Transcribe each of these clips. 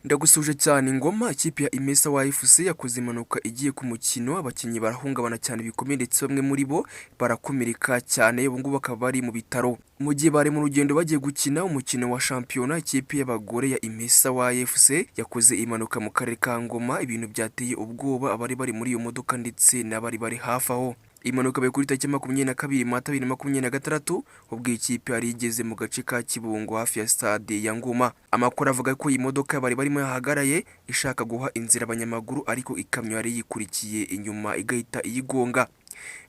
Ndagusuje cyane Ngoma, ikipe ya Imesa wa FC yakoze impanuka igiye ku mukino, abakinnyi barahungabana cyane bikomeye ndetse bamwe muri bo barakomereka cyane, ubu ngubu bakaba bari mu bitaro. Mu gihe bari mu rugendo bagiye gukina umukino wa shampiyona, ikipe y'abagore ya Imesa wa FC yakoze impanuka mu karere ka Ngoma, ibintu byateye ubwoba abari bari muri iyo modoka ndetse n'abari bari hafi aho. Impanuka yabaye kuri tariki 22 Mata 2026 ubwo ikipe yari igeze mu gace ka Kibungo hafi ya stade ya Ngoma. Amakuru avuga ko iyi modoka bari barimo yahagaraye ishaka guha inzira abanyamaguru, ariko ikamyo yari yikurikiye inyuma igahita iyigonga.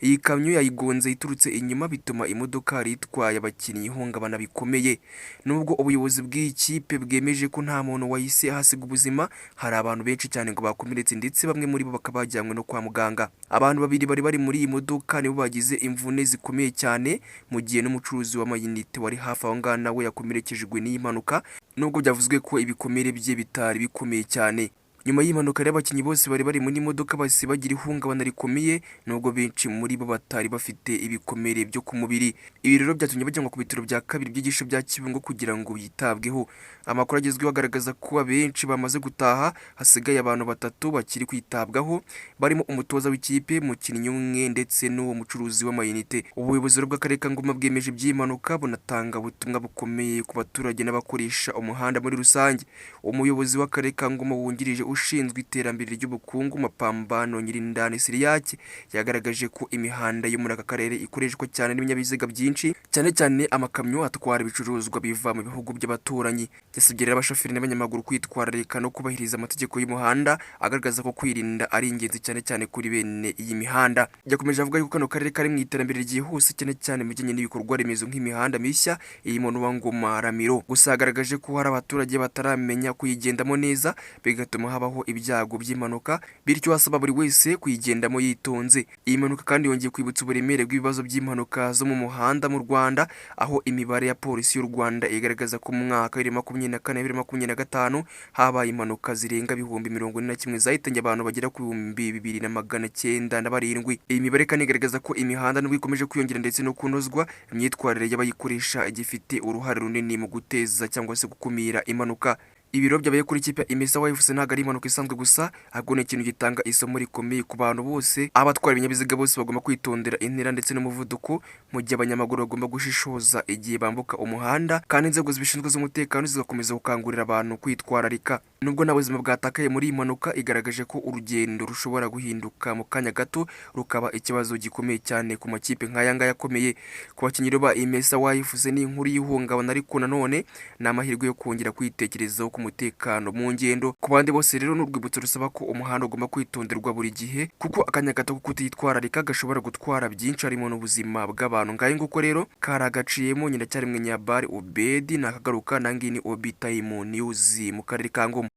Iyi kamyo yayigonze iturutse inyuma, bituma imodoka yari itwaye abakinnyi ihungabana bikomeye. Nubwo ubuyobozi bw'ikipe bwemeje ko nta muntu wahise ahasiga ubuzima, hari abantu benshi cyane ngo bakomeretse ndetse bamwe muri bo bakaba bajyanywe no kwa muganga. Abantu babiri bari muri iyi modoka nibo bagize imvune zikomeye cyane, mu gihe n'umucuruzi w'amayinite wari hafi aho ngaho nawe yakomerekejwe n'iyi mpanuka, nubwo byavuzwe ko ibikomere bye bitari bikomeye cyane. Nyuma y'impanuka y'abakinnyi bose bari muri modoka bahise bagira ihungabana rikomeye, nubwo benshi muri bo batari bafite ibikomere byo ku mubiri. Ibi rero byatumye bajyanwa ku bitaro bya kabiri by'igisho bya Kibungo kugira ngo yitabweho. Amakuru agezweho agaragaza ko abenshi bamaze gutaha, hasigaye abantu batatu bakiri kwitabwaho, barimo umutoza w'ikipe, umukinnyi umwe ndetse n'uwo mucuruzi w'amayinite. Ubuyobozi bw'akarere ka Ngoma bwemeje iby'impanuka, bunatanga ubutumwa bukomeye ku baturage n'abakoresha umuhanda muri rusange. Umuyobozi w'akarere ka Ngoma wungirije ushinzwe iterambere ry'ubukungu Mapambano Nyirindani Siriyake yagaragaje ko imihanda yo muri aka karere ikoreshwa cyane n'ibinyabiziga byinshi, cyane cyane amakamyo atwara ibicuruzwa biva mu bihugu by'abaturanyi. Yasabye rero abashoferi n'abanyamaguru kwitwararika no kubahiriza amategeko y'umuhanda, agaragaza ko kwirinda ari ingenzi cyane cyane kuri bene iyi mihanda. Yakomeje avuga ko kano karere kari mu iterambere ryihuse cyane cyane mu bijyanye n'ibikorwa remezo nk'imihanda mishya irimo n'uwa Ngoma Ramiro. Gusa yagaragaje ko hari abaturage bataramenya kuyigendamo neza, bigatuma habaho ibyago by'impanuka, bityo asaba buri wese kuyigendamo yitonze. Iyi mpanuka kandi yongeye kwibutsa uburemere bw'ibibazo by'impanuka zo mu muhanda mu Rwanda, aho imibare ya polisi y'u Rwanda igaragaza ko mu mwaka 2024-2025 habaye impanuka zirenga 41,000 zahitanye abantu bagera ku 2,907. Iyi mibare kandi igaragaza ko imihanda nubwo ikomeje kwiyongera ndetse no kunozwa, imyitwarire y'abayikoresha igifite uruhare runini mu guteza cyangwa se gukumira impanuka. Ibiro byabaye kuri ikipe ya Imesa wa FC ntabwo ari impanuka isanzwe gusa, ahubwo ni ikintu gitanga isomo rikomeye ku bantu bose. Abatwara ibinyabiziga bose bagomba kwitondera intera ndetse n'umuvuduko, mu gihe abanyamaguru bagomba gushishoza igihe bambuka umuhanda, kandi inzego zibishinzwe z'umutekano zigakomeza gukangurira abantu kwitwararika. Nubwo nta buzima bwatakaye muri iyi mpanuka, igaragaje ko urugendo rushobora guhinduka mu kanya gato rukaba ikibazo gikomeye cyane ku makipe nk'aya ngaya akomeye. Ku bakinnyi ba Imesa wa FC ni inkuru y'ihungabana, ariko nanone ni amahirwe yo kongera kwitekerezaho ku mutekano mu ngendo. Ku bandi bose rero n'urwibutso rusaba ko umuhanda ugomba kwitonderwa buri gihe, kuko akanya gato ko kutitwararika gashobora gutwara byinshi, harimo n'ubuzima bw'abantu. Ngaye nguko rero kari agaciyemo, nyina cyari mwe Nyabari Obedi nakagaruka, nangi ni Obi Time News mu karere ka Ngoma.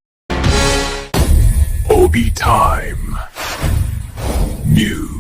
Obi Time News.